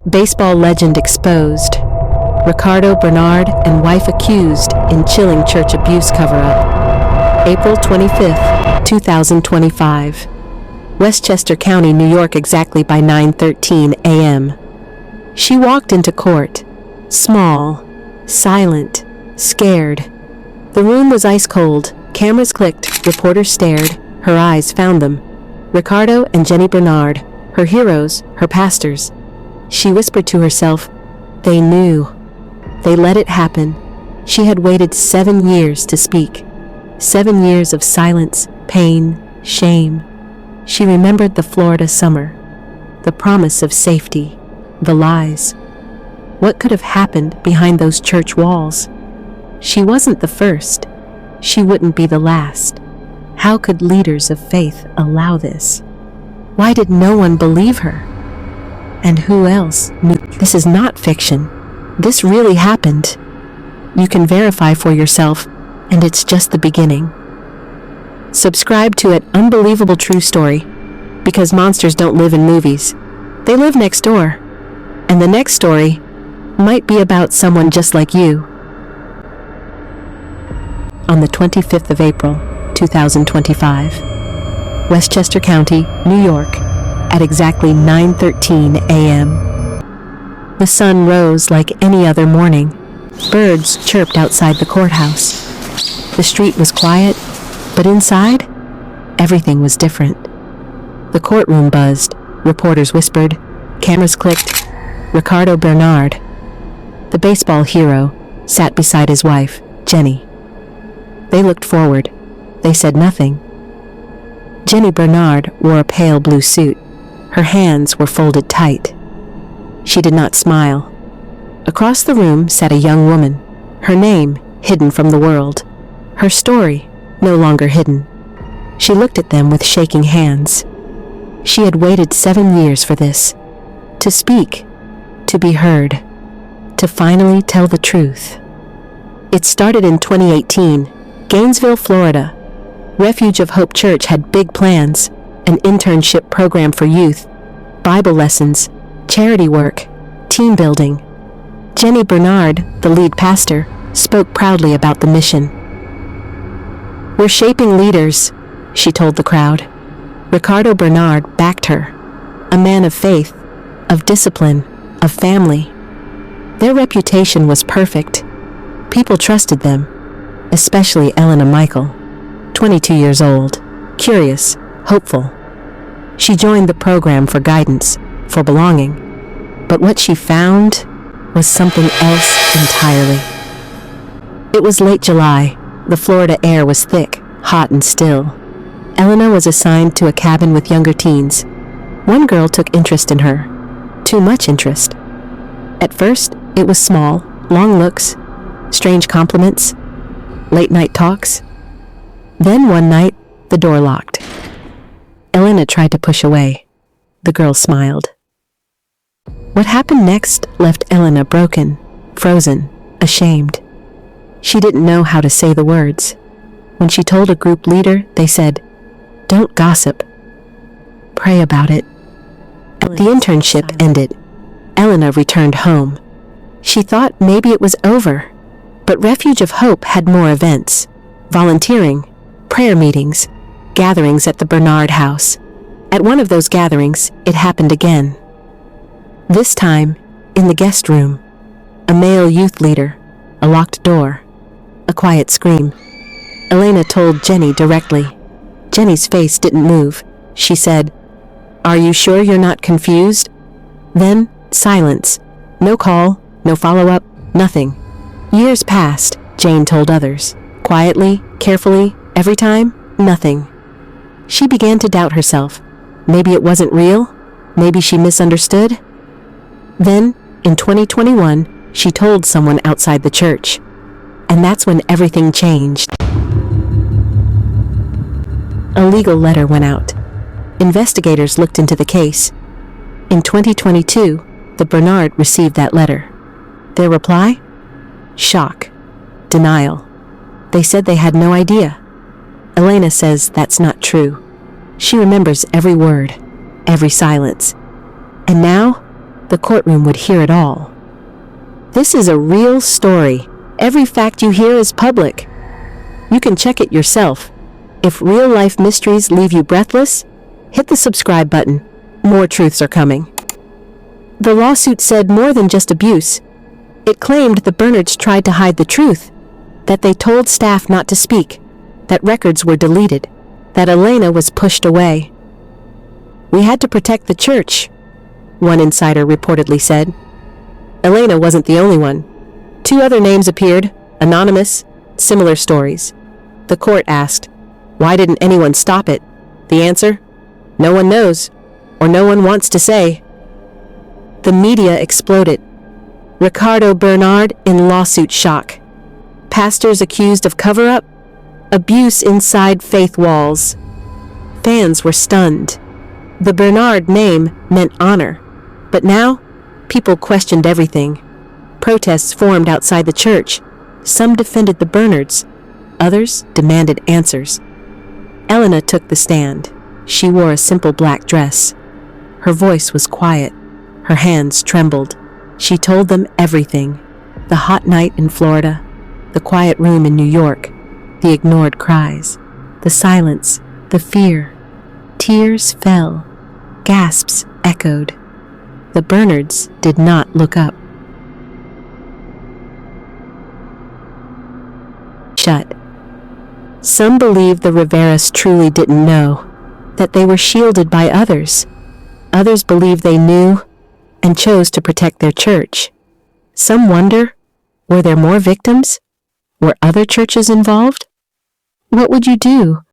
Baseball legend exposed. Ricardo Bernard and wife accused in chilling church abuse cover-up. April 25, 2025. Westchester County, New York, exactly by 9:13 a.m. She walked into court, small, silent, scared. The room was ice cold. Cameras clicked, reporters stared, her eyes found them. Ricardo and Jenny Bernard, her heroes, her pastors. She whispered to herself, they knew. They let it happen. She had waited 7 years to speak. 7 years of silence, pain, shame. She remembered the Florida summer, the promise of safety, the lies. What could have happened behind those church walls? She wasn't the first. She wouldn't be the last. How could leaders of faith allow this? Why did no one believe her? And who else knew? This is not fiction. This really happened. You can verify for yourself, and it's just the beginning. Subscribe to An Unbelievable True Story, because monsters don't live in movies. They live next door. And the next story might be about someone just like you. On the 25th of April, 2025, Westchester County, New York, at exactly 9:13 a.m. The sun rose like any other morning. Birds chirped outside the courthouse. The street was quiet, but inside, everything was different. The courtroom buzzed, reporters whispered, cameras clicked. Ricardo Bernard, the baseball hero, sat beside his wife, Jenny. They looked forward. They said nothing. Jenny Bernard wore a pale blue suit. Her hands were folded tight. She did not smile. Across the room sat a young woman, her name hidden from the world, her story no longer hidden. She looked at them with shaking hands. She had waited 7 years for this, to speak, to be heard, to finally tell the truth. It started in 2018, Gainesville, Florida. Refuge of Hope Church had big plans, an internship program for youth, Bible lessons, charity work, team building. Jenny Bernard, the lead pastor, spoke proudly about the mission. We're shaping leaders, she told the crowd. Ricardo Bernard backed her, a man of faith, of discipline, of family. Their reputation was perfect. People trusted them, especially Elena Michael, 22 years old, curious, hopeful. She joined the program for guidance, for belonging. But what she found was something else entirely. It was late July. The Florida air was thick, hot and still. Elena was assigned to a cabin with younger teens. One girl took interest in her. Too much interest. At first, it was small, long looks, strange compliments, late-night talks. Then one night, the door locked. Elena tried to push away. The girl smiled. What happened next left Elena broken, frozen, ashamed. She didn't know how to say the words. When she told a group leader, they said, "Don't gossip. Pray about it." The internship ended. Elena returned home. She thought maybe it was over, but Refuge of Hope had more events. Volunteering, prayer meetings, gatherings at the Bernard house. At one of those gatherings, it happened again. This time, in the guest room, a male youth leader, a locked door, a quiet scream. Elena told Jenny directly. Jenny's face didn't move. She said, "Are you sure you're not confused?" Then, silence. No call, no follow-up, nothing. Years passed, Jane told others. Quietly, carefully, every time, nothing. She began to doubt herself. Maybe it wasn't real? Maybe she misunderstood? Then, in 2021, she told someone outside the church. And that's when everything changed. A legal letter went out. Investigators looked into the case. In 2022, the Bernard received that letter. Their reply? Shock. Denial. They said they had no idea. Elena says that's not true. She remembers every word, every silence. And now, The courtroom would hear it all. This is a real story. Every fact you hear is public. You can check it yourself. If real-life mysteries leave you breathless, hit the subscribe button. More truths are coming. The lawsuit said more than just abuse. It claimed the Bernards tried to hide the truth, that they told staff not to speak, that records were deleted, that Elena was pushed away. "We had to protect the church," one insider reportedly said. Elena wasn't the only one. 2 other names appeared, anonymous, similar stories. The court asked, why didn't anyone stop it? The answer? No one knows, or no one wants to say. The media exploded. Ricardo Bernard in lawsuit shock. Pastors accused of cover-up, abuse inside faith walls. Fans were stunned. The Bernard name meant honor, but now people questioned everything. Protests formed outside the church. Some defended the Bernards, others demanded answers. Elena took the stand. She wore a simple black dress. Her voice was quiet. Her hands trembled. She told them everything. The hot night in Florida, the quiet room in New York, the ignored cries, the silence, the fear. Tears fell. Gasps echoed. The Bernards did not look up. Shut. Some believed the Riveras truly didn't know, that they were shielded by others. Others believed they knew and chose to protect their church. Some wonder, were there more victims? Were other churches involved? What would you do